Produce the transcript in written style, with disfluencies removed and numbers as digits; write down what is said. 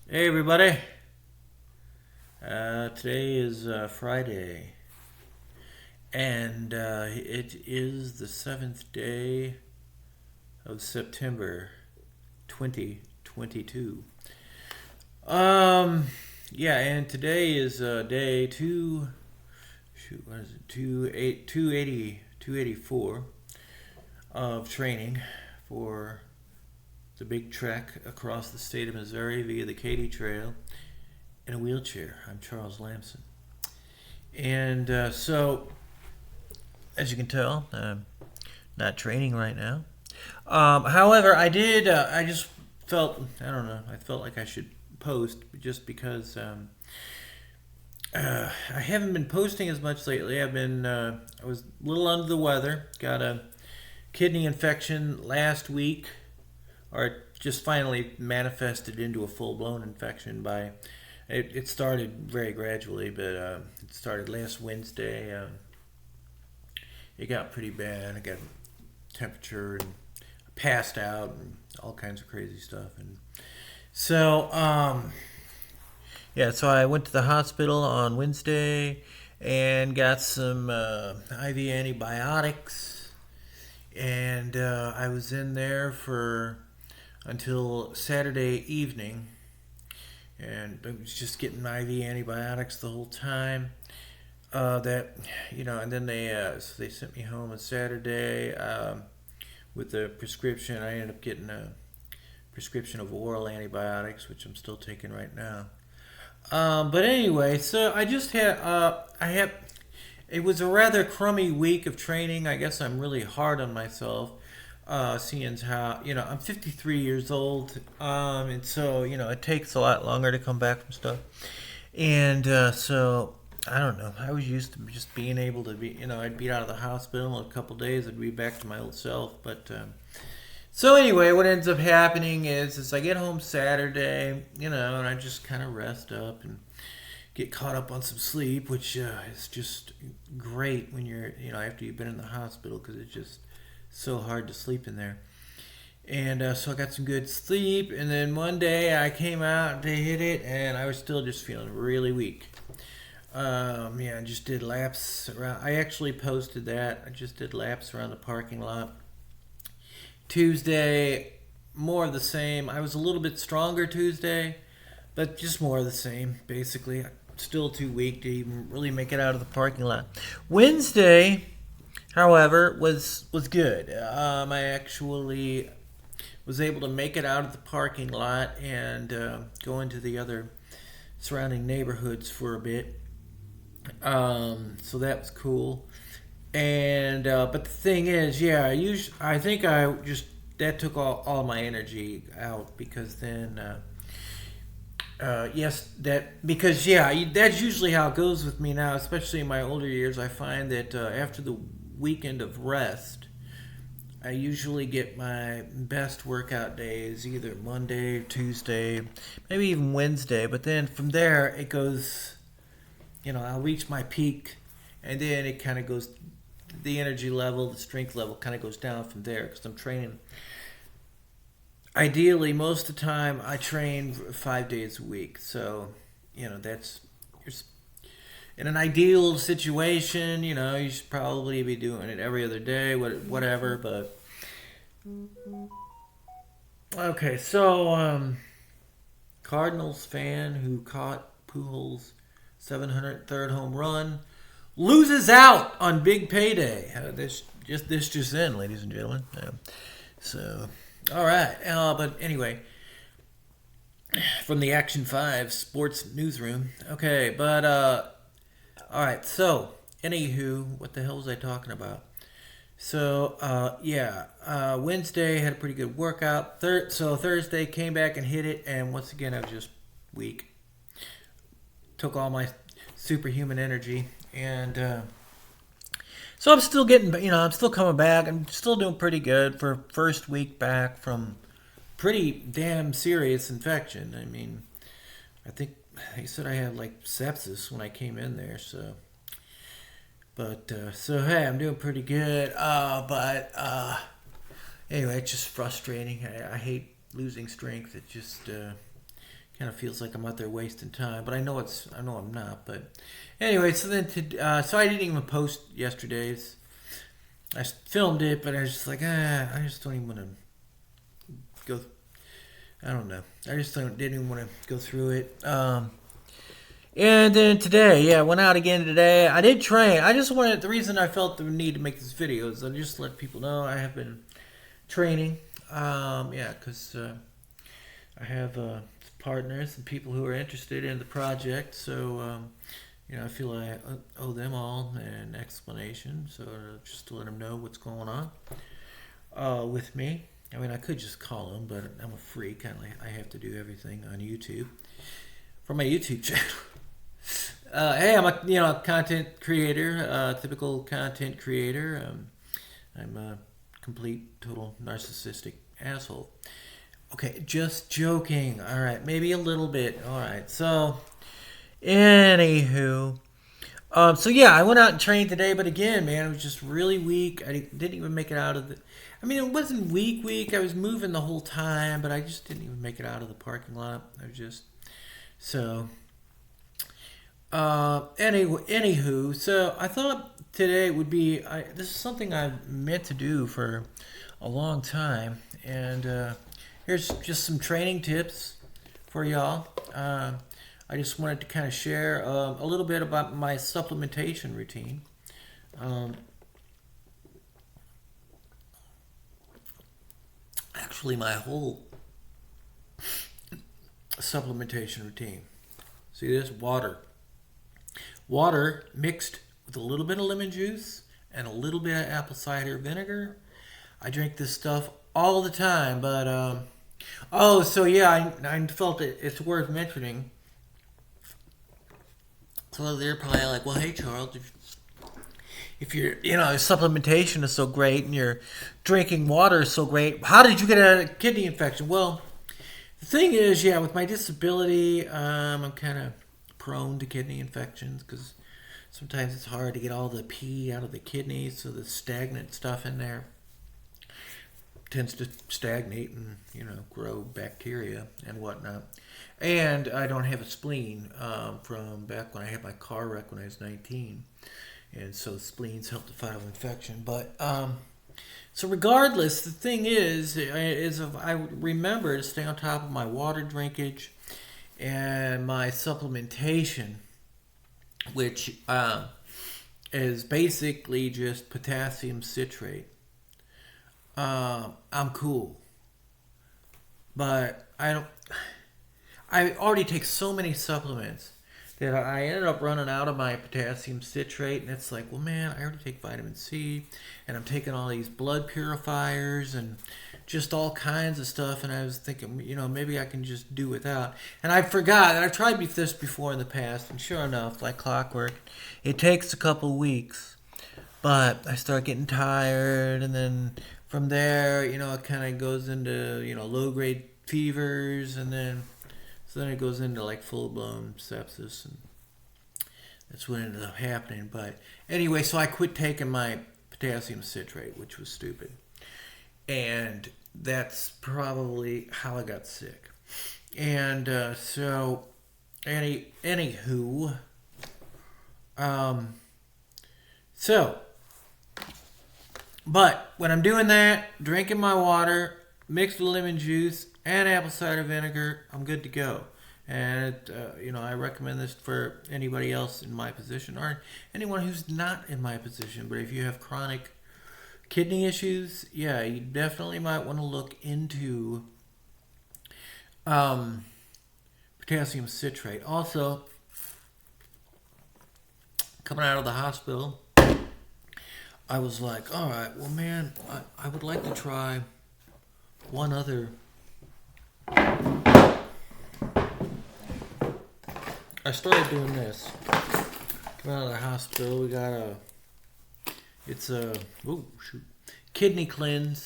Hey everybody! Today is Friday, and it is the seventh day of September, 2022. Um, yeah, and today is day two. Shoot, what is it? 284 of training for the big trek across the state of Missouri via the Katy Trail in a wheelchair. I'm Charles Lamson. And as you can tell, I'm not training right now. However, I did, I just felt, I don't know, I felt like I should post just because I haven't been posting as much lately. I was a little under the weather, got a kidney infection last week, or it just finally manifested into a full blown infection by it started very gradually, but it started last Wednesday. It got pretty bad. I got temperature and passed out and all kinds of crazy stuff. And so, yeah, so I went to the hospital on Wednesday and got some IV antibiotics. And I was in there for until Saturday evening, and I was just getting IV antibiotics the whole time. And then they sent me home on Saturday with a prescription. I ended up getting a prescription of oral antibiotics, which I'm still taking right now. But anyway, so I just had I have. It was a rather crummy week of training. I guess I'm really hard on myself, seeing how I'm 53 years old, and so it takes a lot longer to come back from stuff, and so I don't know. I was used to just being able to be, I'd be out of the hospital in a couple days, I'd be back to my old self, but. So anyway, what ends up happening is I get home Saturday, and I just kind of rest up and get caught up on some sleep, which is just great when you're, after you've been in the hospital because it's just so hard to sleep in there. And so I got some good sleep, and then one day I came out to hit it, and I was still just feeling really weak. Yeah, I just did laps around. I actually posted that. I just did laps around the parking lot. Tuesday, more of the same. I was a little bit stronger Tuesday, but just more of the same, basically. Still too weak to even really make it out of the parking lot. Wednesday, however, was good. I actually was able to make it out of the parking lot and go into the other surrounding neighborhoods for a bit. So that was cool. And but the thing is, yeah, I think I just that took all my energy out because then yes, that because yeah, that's usually how it goes with me now, especially in my older years. I find that after the weekend of rest, I usually get my best workout days either Monday, Tuesday, maybe even Wednesday. But then from there, it goes, I'll reach my peak, and then it kind of goes, the energy level, the strength level kind of goes down from there because I'm training. Ideally, most of the time, I train 5 days a week. So, that's in an ideal situation. You should probably be doing it every other day, whatever. But okay, so Cardinals fan who caught Pujols' 703rd home run loses out on big payday. This just in, ladies and gentlemen. So, all right. But anyway, from the Action 5 Sports Newsroom. Okay, but all right. So, anywho, what the hell was I talking about? So, yeah, Wednesday had a pretty good workout. So Thursday came back and hit it, and once again I was just weak. Took all my superhuman energy, and so I'm still getting, I'm still coming back. I'm still doing pretty good for first week back from pretty damn serious infection. I mean, I think they said I had like sepsis when I came in there. So hey, I'm doing pretty good. But anyway, it's just frustrating. I hate losing strength. It just Kind of feels like I'm out there wasting time, but I know I'm not. But anyway, so then so I didn't even post yesterday's. I filmed it, but I was just like, I just don't even want to go. I don't know. I just didn't even want to go through it. And then today, I went out again today. I did train. The reason I felt the need to make this video is I just let people know I have been training. Because I have partners and people who are interested in the project. So, I feel I owe them all an explanation. So just to let them know what's going on with me. I mean, I could just call them, but I'm a freak. I have to do everything on YouTube for my YouTube channel. Hey, I'm a content creator, typical content creator. I'm a complete, total narcissistic asshole. Okay, just joking. All right, maybe a little bit. All right, so anywho, I went out and trained today, but again, man, it was just really weak. I didn't even make it out of the. I mean, it wasn't weak. I was moving the whole time, but I just didn't even make it out of the parking lot. I was just so. Anywho, so I thought today would be. This is something I've meant to do for a long time, and here's just some training tips for y'all. I just wanted to kind of share a little bit about my supplementation routine. Actually, my whole supplementation routine. See this? Water mixed with a little bit of lemon juice and a little bit of apple cider vinegar. I drink this stuff all the time, but I felt it's worth mentioning. So they're probably like, well, hey Charles, if your supplementation is so great and your drinking water is so great, how did you get a kidney infection? Well, the thing is, with my disability, I'm kind of prone to kidney infections because sometimes it's hard to get all the pee out of the kidneys, so the stagnant stuff in there tends to stagnate and grow bacteria and whatnot. And I don't have a spleen from back when I had my car wreck when I was 19, and so spleens help to fight off infection. But so regardless, the thing is if I remember to stay on top of my water drinkage and my supplementation, which is basically just potassium citrate. I'm cool, but I already take so many supplements that I ended up running out of my potassium citrate, and it's like, well, man, I already take vitamin C, and I'm taking all these blood purifiers and just all kinds of stuff, and I was thinking, maybe I can just do without. And I forgot, and I've tried this before in the past, and sure enough, like clockwork, it takes a couple weeks, but I start getting tired, and then from there, it kind of goes into, low-grade fevers, and then it goes into like full-blown sepsis, and that's what ended up happening. But anyway, so I quit taking my potassium citrate, which was stupid. And that's probably how I got sick. And but when I'm doing that, drinking my water, mixed with lemon juice and apple cider vinegar, I'm good to go. And, I recommend this for anybody else in my position or anyone who's not in my position. But if you have chronic kidney issues, you definitely might want to look into potassium citrate. Also, coming out of the hospital, I was like, all right, well, man, I would like to try one other. I started doing this. Coming out of the hospital, we got kidney cleanse.